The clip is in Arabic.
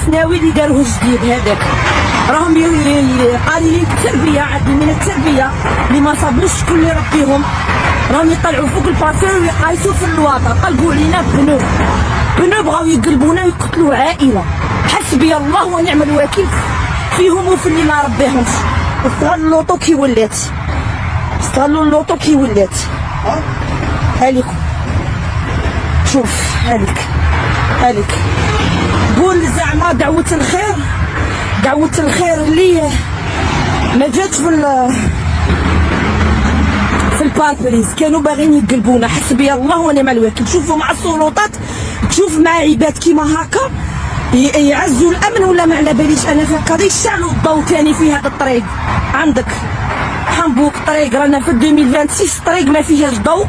السناوي اللي داروه جديد هذاك، راهم قليلين التربيه، عادين من التربيه اللي ما صابوش شكون اللي ربيهم، راهم يطلعوا فوق الباسور ويقايسوا في الوطن. قلبوا علينا بنو بغاو يقلبونا ويقتلوا عائله. حسبي الله ونعم الوكيل فيهم وفي اللي ما ربيهمش. استغلوا اللوطو كي ولات، استغلوا اللوطو كي ولات. هاليكم شوف، هاليك قول زعما دعوة الخير اللي ما جاتش في الباربريز، كانوا باغيين يقلبونا. حسبي الله ونعم الوكيل. تشوفوا مع السلطات، تشوف مع عباد كيما هكا يعزوا الامن ولا ما على باليش انا فهكا يشعلوا الضوء ثاني في هذا الطريق. عندك حنبوك طريق رانا في 2026 طريق ما فيهاش ضوء.